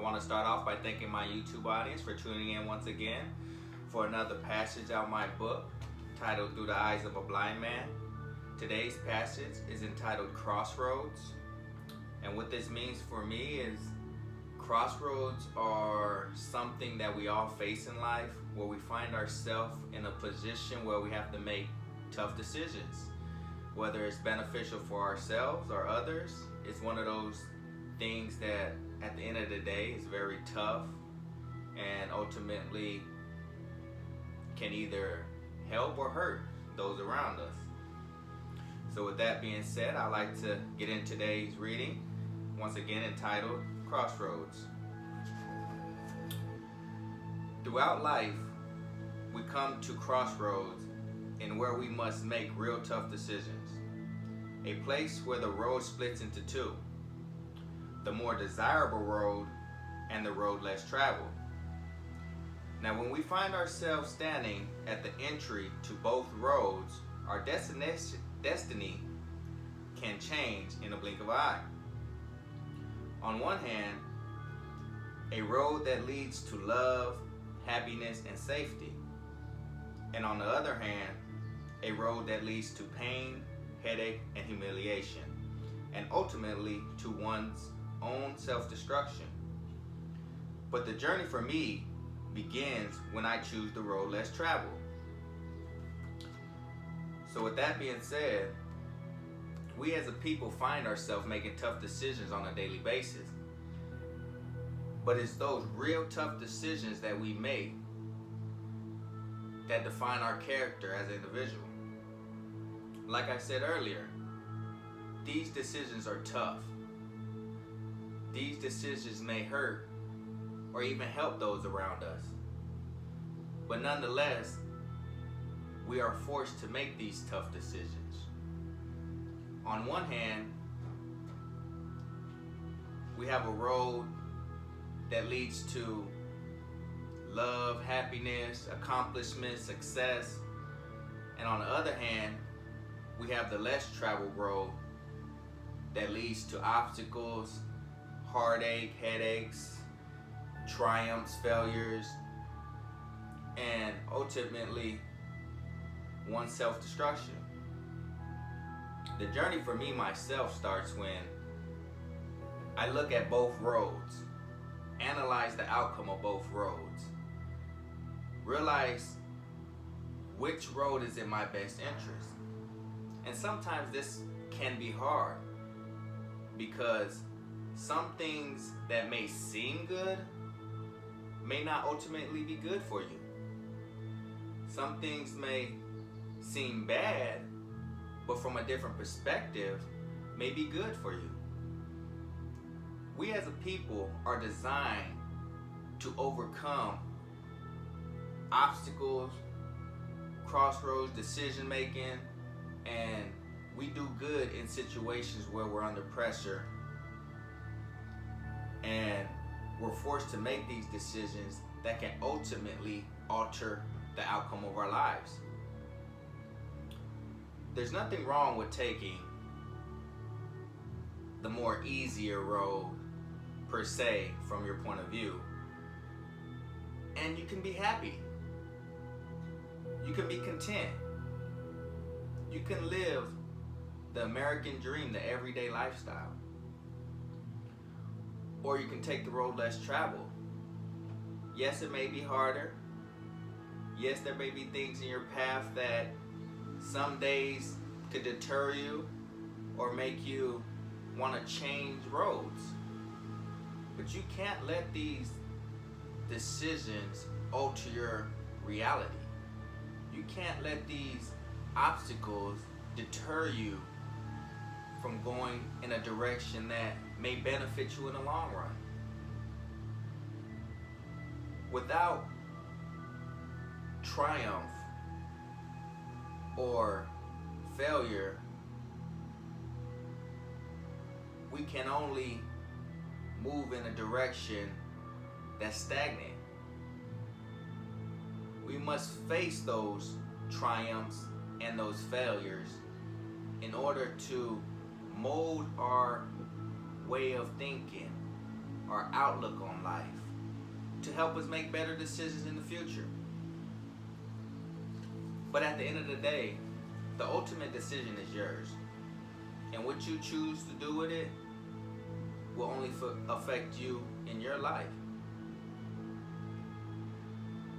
I want to start off by thanking my YouTube audience for tuning in once again for another passage out of my book titled Through the Eyes of a Blind Man. Today's passage is entitled Crossroads, and what this means for me is crossroads are something that we all face in life, where we find ourselves in a position where we have to make tough decisions. Whether it's beneficial for ourselves or others, it's one of those things that at the end of the day is very tough and ultimately can either help or hurt those around us. So with that being said, I'd like to get in today's reading, once again entitled Crossroads. Throughout life, we come to crossroads in where we must make real tough decisions. A place where the road splits into two, the more desirable road and the road less traveled. Now, when we find ourselves standing at the entry to both roads, our destiny can change in a blink of an eye. On one hand, a road that leads to love, happiness, and safety. And on the other hand, a road that leads to pain, headache, and humiliation, and ultimately to one's own self-destruction. But the journey for me begins when I choose the road less traveled. So with that being said, we as a people find ourselves making tough decisions on a daily basis. But it's those real tough decisions that we make that define our character as an individual. Like I said earlier, these decisions are tough. These decisions may hurt or even help those around us. But nonetheless, we are forced to make these tough decisions. On one hand, we have a road that leads to love, happiness, accomplishment, success. And on the other hand, we have the less traveled road that leads to obstacles, heartache, headaches, triumphs, failures, and ultimately one's self-destruction. The journey for me myself starts when I look at both roads, analyze the outcome of both roads, realize which road is in my best interest. And sometimes this can be hard because some things that may seem good may not ultimately be good for you. Some things may seem bad, but from a different perspective may be good for you. We as a people are designed to overcome obstacles, crossroads, decision making, and we do good in situations where we're under pressure and we're forced to make these decisions that can ultimately alter the outcome of our lives. There's nothing wrong with taking the more easier road per se from your point of view, and you can be happy. You can be content. You can live the American dream, the everyday lifestyle. Or you can take the road less traveled. Yes, it may be harder. Yes, there may be things in your path that some days could deter you or make you want to change roads. But you can't let these decisions alter your reality. You can't let these obstacles deter you from going in a direction that may benefit you in the long run. Without triumph or failure, we can only move in a direction that's stagnant. We must face those triumphs and those failures in order to mold our way of thinking, our outlook on life to help us make better decisions in the future. But at the end of the day, the ultimate decision is yours. And what you choose to do with it will only affect you in your life.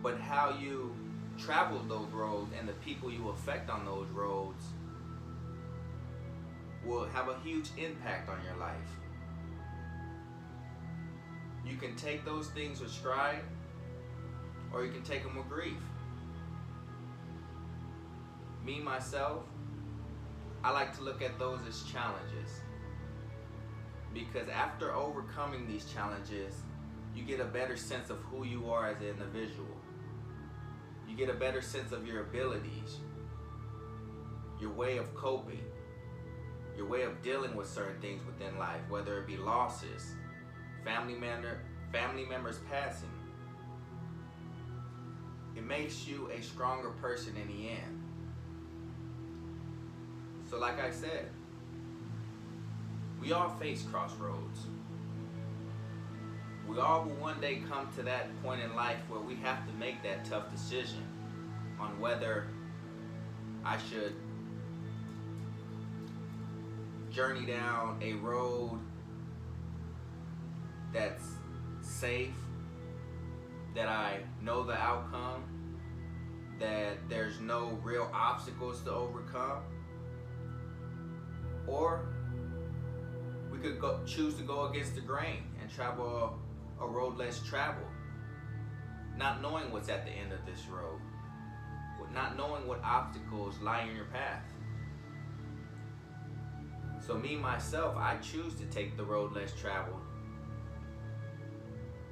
But how you travel those roads and the people you affect on those roads will have a huge impact on your life. You can take those things with stride, or you can take them with grief. Me, myself, I like to look at those as challenges, because after overcoming these challenges, you get a better sense of who you are as an individual. You get a better sense of your abilities, your way of coping, your way of dealing with certain things within life, whether it be losses, family members passing. It makes you a stronger person in the end. So like I said, we all face crossroads. We all will one day come to that point in life where we have to make that tough decision on whether I should journey down a road that's safe, that I know the outcome, that there's no real obstacles to overcome, or we could choose to go against the grain and travel a road less traveled, not knowing what's at the end of this road, not knowing what obstacles lie in your path. So me, myself, I choose to take the road less traveled,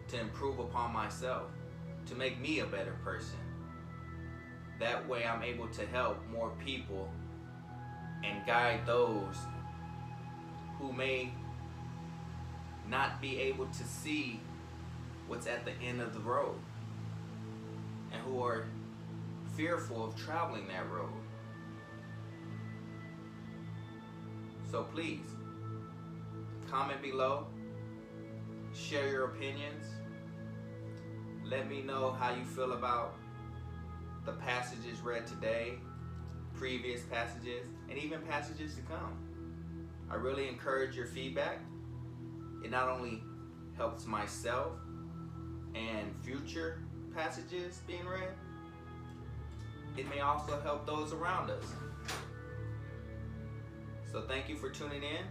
to improve upon myself, to make me a better person. That way I'm able to help more people and guide those who may not be able to see what's at the end of the road and who are fearful of traveling that road. So please, comment below, share your opinions, let me know how you feel about the passages read today, previous passages, and even passages to come. I really encourage your feedback. It not only helps myself and future passages being read, it may also help those around us. So thank you for tuning in.